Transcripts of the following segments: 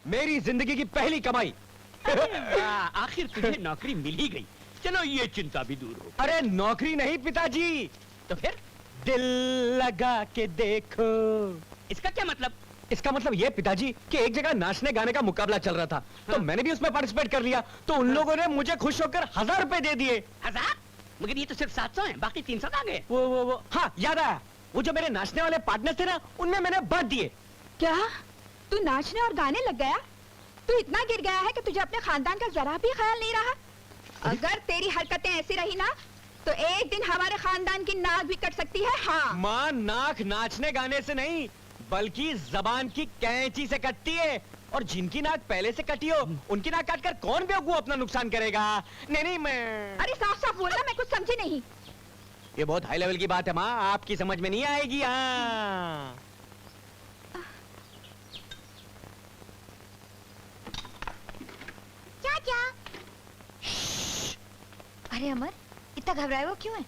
मेरी जिंदगी की पहली कमाई। आखिर तुझे नौकरी मिल ही गई, चलो ये चिंता भी दूर हो। अरे नौकरी नहीं पिताजी, तो फिर दिल लगा के देखो। इसका क्या मतलब? इसका मतलब ये पिताजी कि एक जगह नाचने गाने का मुकाबला चल रहा था, तो मैंने भी उसमें पार्टिसिपेट कर लिया, तो उन लोगों ने मुझे खुश होकर 1000 रुपए दे दिए। 1000? मगर ये तो सिर्फ 700 हैं, बाकी 300 आ गए। वो हाँ याद आया, वो जो मेरे नाचने वाले पार्टनर थे ना, उनमें मैंने बांट दिए। क्या तू नाचने और गाने लग गया? तू इतना गिर गया है कि तुझे अपने खानदान का जरा भी ख्याल नहीं रहा। अगर तेरी हरकतें ऐसी रही ना, तो एक दिन हमारे खानदान की नाक भी कट सकती है। हाँ माँ, नाक नाचने गाने से नहीं बल्कि जबान की कैंची से कटती है, और जिनकी नाक पहले से कटी हो उनकी नाक काटकर कौन बेवकूफ अपना नुकसान करेगा। नहीं मैं। अरे साफ साफ बोलना, मैं कुछ समझी नहीं। ये बहुत हाई लेवल की बात है माँ, आपकी समझ में नहीं आएगी। हाँ चाचा। अरे अमर, इतना घबराए वो क्यों है?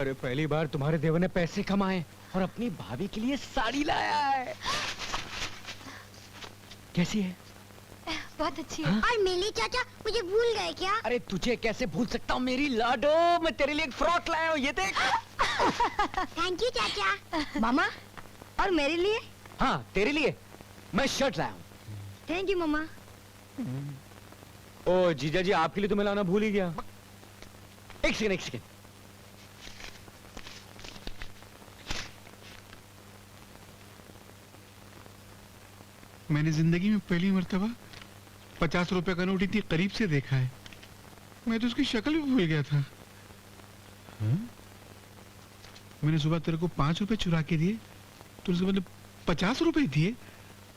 अरे पहली बार तुम्हारे देवर ने पैसे कमाए और अपनी भाभी के लिए साड़ी लाया है। कैसी है? बहुत अच्छी है। हाँ? और मिली चाचा, मुझे भूल गए क्या? अरे तुझे कैसे भूल सकता हूँ मेरी लाडो, मैं तेरे लिए एक फ्रॉक लाया हूँ, ये देख। थैंक यू चाचा। मामा, और मेरे लिए? हाँ तेरे लिए मैं शर्ट लाया हूँ। थैंक यू मामा। ओ जीजा जी, आपके लिए तो मैं लाना भूल ही गया। एक सेकंड। मैंने जिंदगी में पहली मर्तबा 50 रुपए का नोट इतनी करीब से देखा है। मैं तो उसकी शक्ल भी भूल गया था। हाँ? मैंने सुबह तेरे को 5 रुपए चुरा के दिए, तो उसके बदले 50 रुपए दिए।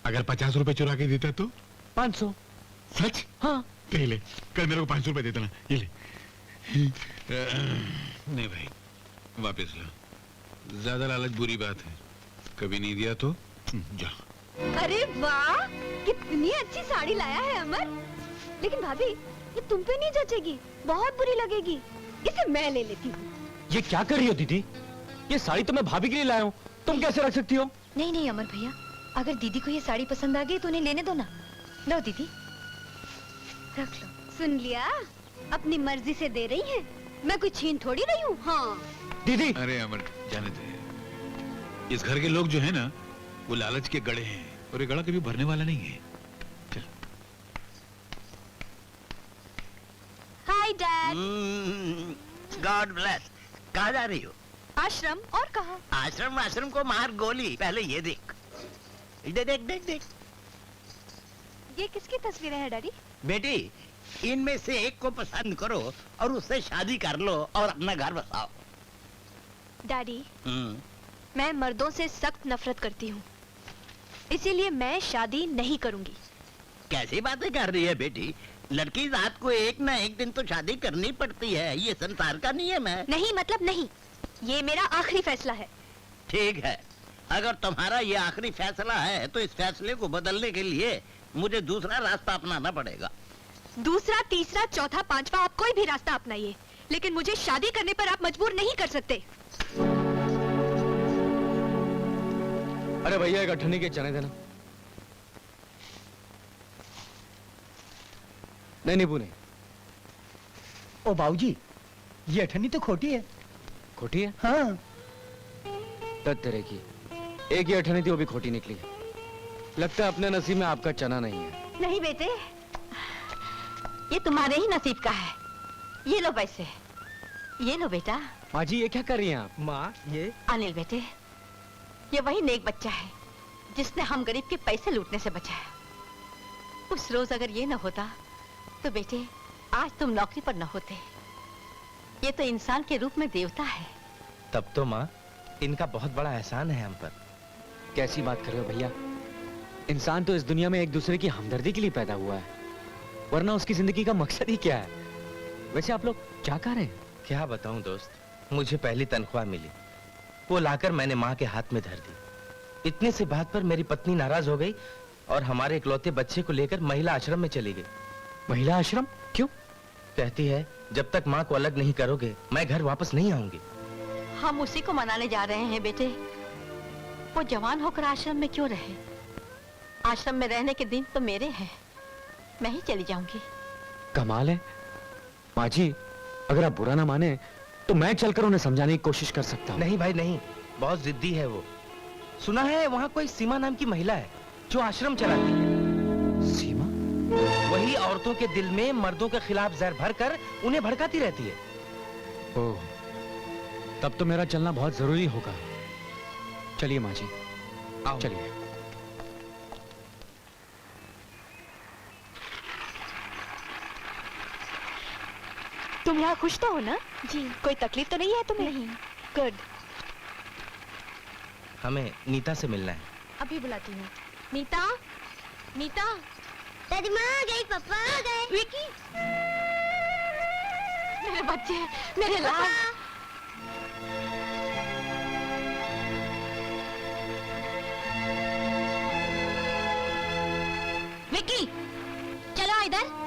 अगर 50 रुपए चुरा के देता तो 500। सच? हाँ ले कल मेरे को 500 रुपए देता ना, ये ले। नहीं भाई, वापस ला। ज्यादा लालच बुरी बात है, कभी नहीं दिया तो जा। अरे वाह, कितनी अच्छी साड़ी लाया है अमर। लेकिन भाभी, ये तुम पे नहीं जचेगी, बहुत बुरी लगेगी। इसे मैं ले लेती हूँ। ये क्या कर रही हो दीदी? ये साड़ी तो मैं भाभी के लिए लाया हूँ, तुम कैसे रख सकती हो? नहीं नहीं अमर भैया, अगर दीदी को ये साड़ी पसंद आ गई तो उन्हें लेने दो ना। लो दीदी, रख लो। सुन लिया, अपनी मर्जी से दे रही है, मैं कोई छीन थोड़ी रही हूँ। हाँ दीदी। अरे अमर, जाने दे। इस घर के लोग जो है ना, वो लालच के गड़े हैं, और ये गड़ा कभी भरने वाला नहीं है। चल। Hi dad. God bless. कहाँ जा रही हो? आश्रम। और कहाँ? आश्रम को मार गोली। पहले ये देख। देख। ये किसकी तस्वीरें हैं डैडी? बेटी, इनमें से एक को पसंद करो और उससे शादी कर लो और अपना घर बसाओ। डैडी, मैं मर्दों से सख्त नफरत करती हूँ, इसीलिए मैं शादी नहीं करूंगी। कैसी बातें कर रही है बेटी? लड़की जात को एक ना एक दिन तो शादी करनी पड़ती है, ये संसार का नियम है। नहीं मतलब नहीं, ये मेरा आखिरी फैसला है। ठीक है, अगर तुम्हारा ये आखिरी फैसला है तो इस फैसले को बदलने के लिए मुझे दूसरा रास्ता अपनाना पड़ेगा। दूसरा, तीसरा, चौथा, पांचवा, आप कोई भी रास्ता अपनाइए, लेकिन मुझे शादी करने पर आप मजबूर नहीं कर सकते। अरे भैया, एक अठन्नी के चने देना। नहीं नींबू नहीं। ओ बाबूजी, ये अठन्नी तो खोटी है। खोटी है? हाँ। तेरे की एक ही अठन्नी थी, वो भी खोटी निकली। लगता है अपने नसीब में आपका चना नहीं है। नहीं बेटे, ये तुम्हारे ही नसीब का है। ये लो पैसे, ये लो बेटा। माँ जी, ये क्या कर रही हैं आप? माँ, ये अनिल बेटे, ये वही नेक बच्चा है जिसने हम गरीब के पैसे लूटने से बचाया। उस रोज अगर ये न होता तो बेटे आज तुम नौकरी पर न होते। ये तो इंसान के रूप में देवता है। तब तो माँ, इनका बहुत बड़ा एहसान है हम पर। कैसी बात कर रहे हो भैया? इंसान तो इस दुनिया में एक दूसरे की हमदर्दी के लिए पैदा हुआ है, वरना उसकी जिंदगी का मकसद ही क्या है? वैसे आप लोग क्या कर रहे हैं? क्या बताऊं दोस्त, मुझे पहली तनख्वाह मिली, वो लाकर मैंने माँ के हाथ में धर दी। इतनी सी बात पर मेरी पत्नी नाराज हो गई और हमारे इकलौते बच्चे को लेकर महिला आश्रम में चली गई। महिला आश्रम? क्यों? कहती है जब तक माँ को अलग नहीं करोगे मैं घर वापस नहीं आऊंगी। हम उसी को मनाने जा रहे हैं बेटे। वो जवान होकर आश्रम में क्यों रहे? आश्रम में रहने के दिन तो मेरे हैं, मैं ही चली जाऊंगी। कमाल है माँ जी, अगर आप बुरा ना माने तो मैं चलकर उन्हें समझाने की कोशिश कर सकता हूँ। नहीं भाई नहीं, बहुत जिद्दी है वो। सुना है वहाँ कोई सीमा नाम की महिला है जो आश्रम चलाती है। सीमा? वही औरतों के दिल में मर्दों के खिलाफ जहर भरकर उन्हें भड़काती रहती है। ओह, तब तो मेरा चलना बहुत जरूरी होगा। चलिए माँ जी, आओ। चलिए। तुम यहाँ खुश तो हो ना? जी। कोई तकलीफ तो नहीं है तुम्हें? नहीं। गुड। हमें नीता से मिलना है। अभी बुलाती हूँ। नीता, नीता। दादी माँ आ गई, पापा आ गए। विकी, मेरे बच्चे, मेरे लाल। विकी, चलो इधर।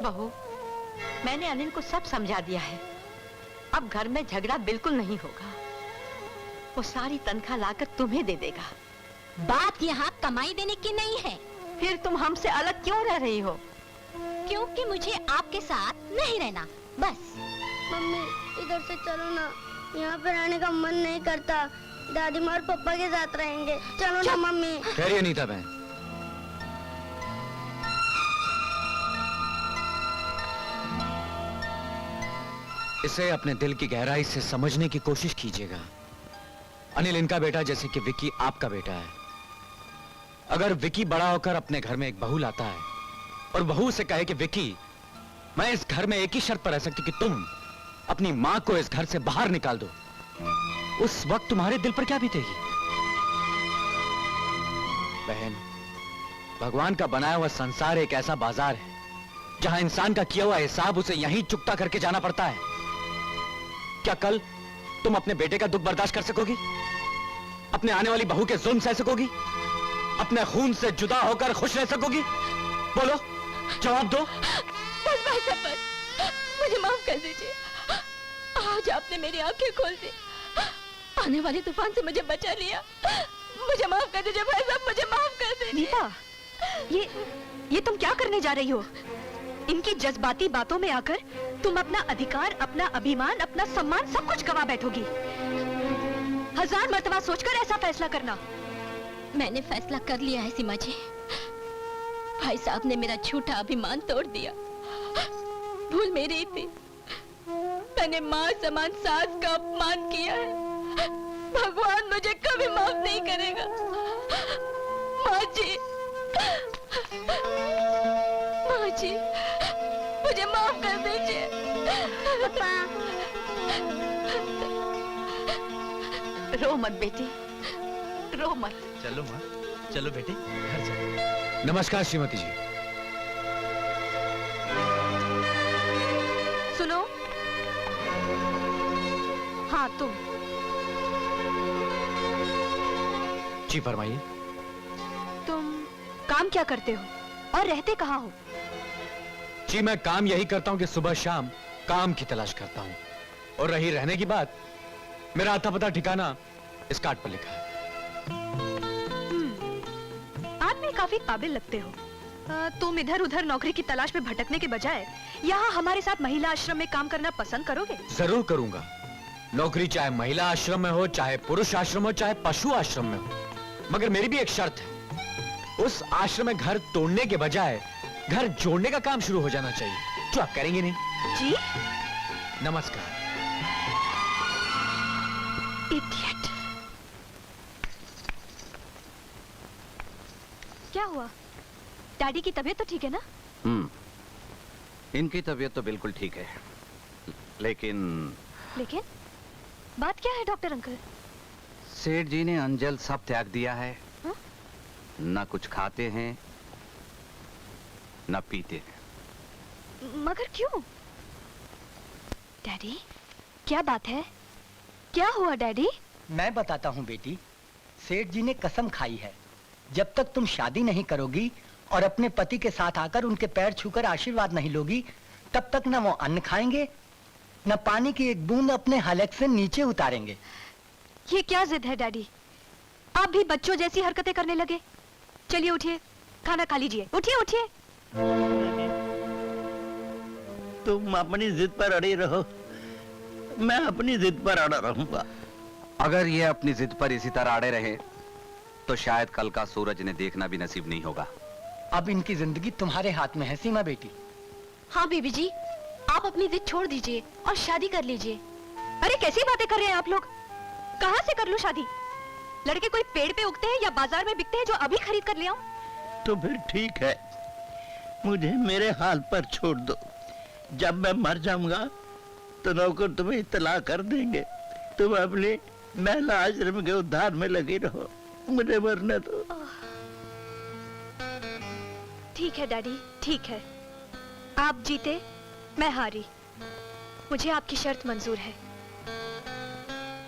बहू, मैंने अनिल को सब समझा दिया है। अब घर में झगड़ा बिल्कुल नहीं होगा। वो सारी तनख्वाह लाकर तुम्हें दे देगा। बात यहाँ कमाई देने की नहीं है। फिर तुम हमसे अलग क्यों रह रही हो? क्योंकि मुझे आपके साथ नहीं रहना, बस। मम्मी इधर से चलो ना, यहाँ पे रहने का मन नहीं करता। दादी माँ और पापा के साथ रहेंगे। चलो ना मम्मी। ठहरिए नीता बहन, इसे अपने दिल की गहराई से समझने की कोशिश कीजिएगा। अनिल इनका बेटा जैसे कि विकी आपका बेटा है। अगर विकी बड़ा होकर अपने घर में एक बहू लाता है और बहू से कहे कि विकी, मैं इस घर में एक ही शर्त पर रह सकती कि तुम अपनी मां को इस घर से बाहर निकाल दो, उस वक्त तुम्हारे दिल पर क्या बीतेगी? बहन, भगवान का बनाया हुआ संसार एक ऐसा बाजार है जहां इंसान का किया हुआ हिसाब उसे यहीं चुकता करके जाना पड़ता है। क्या कल तुम अपने बेटे का दुख बर्दाश्त कर सकोगी? अपने आने वाली बहू के जुल्म सह सकोगी? अपने खून से जुदा होकर खुश रह सकोगी? बोलो, जवाब दो। बस भाई साहब बस, मुझे माफ कर दीजिए। आज आपने मेरी आंखें खोल दी, आने वाले तूफान से मुझे बचा लिया। मुझे माफ कर दीजिए भाई साहब, मुझे माफ कर दीजिए। नीता, ये तुम क्या करने जा रही हो? इनकी जज्बाती बातों में आकर तुम अपना अधिकार, अपना अभिमान, अपना सम्मान सब कुछ गवा बैठोगी। 1000 मर्तबा सोचकर ऐसा फैसला करना। मैंने फैसला कर लिया है सीमा जी। भाई साहब ने मेरा झूठा अभिमान तोड़ दिया। भूल मेरी थी, मैंने माँ समान सास का अपमान किया है। भगवान मुझे कभी माफ नहीं करेगा। माँ जी, माँ जी, मुझे माफ कर दीजिए। रो मत बेटी, रो मत। चलो माँ, चलो बेटे, घर चलो। नमस्कार श्रीमती जी। सुनो, हाँ तुम। जी फरमाइए। तुम काम क्या करते हो और रहते कहाँ हो? जी मैं काम यही करता हूँ कि सुबह शाम काम की तलाश करता हूँ, और रही रहने की बात, मेरा आता पता ठिकाना इस कार्ड पर लिखा है। आदमी काफी काबिल लगते हो। तुम इधर उधर नौकरी की तलाश में भटकने के बजाय यहाँ हमारे साथ महिला आश्रम में काम करना पसंद करोगे? जरूर करूंगा। नौकरी चाहे महिला आश्रम में हो, चाहे पुरुष आश्रम हो, चाहे पशु आश्रम में हो, मगर मेरी भी एक शर्त है। उस आश्रम में घर तोड़ने के बजाय घर जोड़ने का काम शुरू हो जाना चाहिए। जो आप करेंगे नहीं? जी? नमस्कार। इडियट। क्या हुआ? डैडी की तबीयत तो ठीक है ना? इनकी तबीयत तो बिल्कुल ठीक है, लेकिन लेकिन बात क्या है डॉक्टर अंकल? सेठ जी ने अंजल सब त्याग दिया है। हाँ? न कुछ खाते हैं न पीते हैं। मगर क्यों? डैडी, क्या बात है? क्या हुआ डैडी? मैं बताता हूँ बेटी। सेठ जी ने कसम खाई है, जब तक तुम शादी नहीं करोगी और अपने पति के साथ आकर उनके पैर छूकर आशीर्वाद नहीं लोगी, तब तक न वो अन्न खाएंगे न पानी की एक बूंद अपने हलक से नीचे उतारेंगे। ये क्या जिद है डैडी? आप भी बच्चों जैसी हरकतें करने लगे। चलिए उठिए, खाना खा लीजिए। उठिए उठिए। तुम अपनी जिद पर अड़ी रहो, मैं अपनी जिद पर अड़ा रहूंगा। अगर ये अपनी जिद पर इसी तरह अड़े रहे तो शायद कल का सूरज इन्हें देखना भी नसीब नहीं होगा। अब इनकी जिंदगी तुम्हारे हाथ में है सीमा बेटी। हाँ बीबी जी, आप अपनी जिद छोड़ दीजिए और शादी कर लीजिए। अरे कैसी बातें कर रहे हैं आप लोग? कहाँ से कर लूं शादी? लड़के कोई पेड़ पे उगते हैं या बाजार में बिकते हैं जो अभी खरीद कर ले आऊं? तो फिर ठीक है, मुझे मेरे हाल पर छोड़ दो। जब मैं मर जाऊंगा तो नौकर तुम्हें इत्तला कर देंगे। तुम अपने महिला आश्रम के उद्धार में लगी रहो, मुझे मरने दो। ठीक है डैडी, ठीक है। आप जीते, मैं हारी। मुझे आपकी शर्त मंजूर है।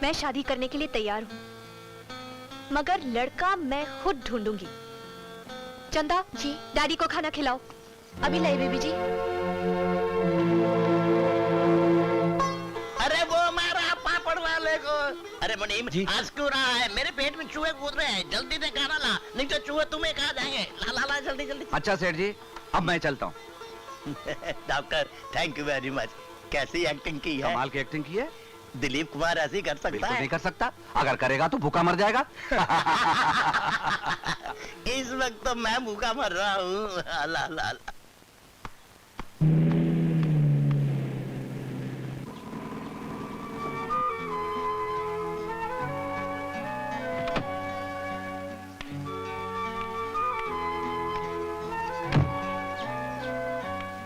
मैं शादी करने के लिए तैयार हूँ, मगर लड़का मैं खुद ढूंढूंगी। चंदा जी, डैडी को खाना खिलाओ। अभी लाई बीबी जी। अरे वो हमारा पापड़ वाले को। अरे मुनीम, आज क्यों रहा है? मेरे पेट में चूहे कूद रहे हैं, जल्दी से खाना ला, नहीं तो चूहे तुम्हें खा जाएंगे। ला ला ला, जल्दी जल्दी। अच्छा सेठ जी, अब मैं चलता हूँ। Doctor, thank you very much. कैसी एक्टिंग की है? कमाल की एक्टिंग की है। दिलीप कुमार ऐसी कर सकता बिल्कुल है? नहीं कर सकता। अगर करेगा तो भूखा मर जाएगा। इस वक्त तो मैं भूखा मर रहा हूँ। ला ला ला।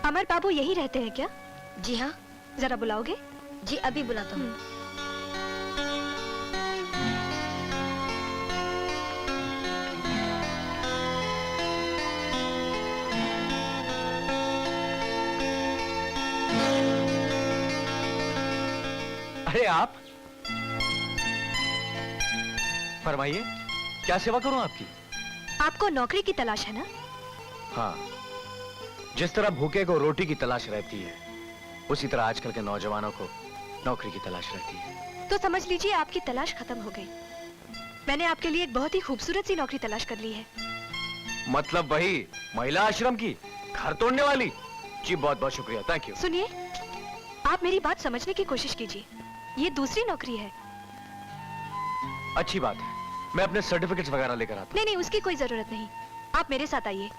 अमर बाबू यही रहते हैं क्या? जी हाँ। जरा बुलाओगे? जी अभी बुलाता हूँ। अरे आप, फरमाइए, क्या सेवा करूं आपकी? आपको नौकरी की तलाश है ना? हाँ, जिस तरह भूखे को रोटी की तलाश रहती है, उसी तरह आजकल के नौजवानों को नौकरी की तलाश रहती है। तो समझ लीजिए आपकी तलाश खत्म हो गई। मैंने आपके लिए एक बहुत ही खूबसूरत सी नौकरी तलाश कर ली है। मतलब वही महिला आश्रम की, घर तोड़ने वाली? जी बहुत बहुत शुक्रिया, थैंक यू। सुनिए, आप मेरी बात समझने की कोशिश कीजिए। ये दूसरी नौकरी है। अच्छी बात है, मैं अपने सर्टिफिकेट्स वगैरह लेकर आता हूं। नहीं नहीं, उसकी कोई जरूरत नहीं। आप मेरे साथ आइए।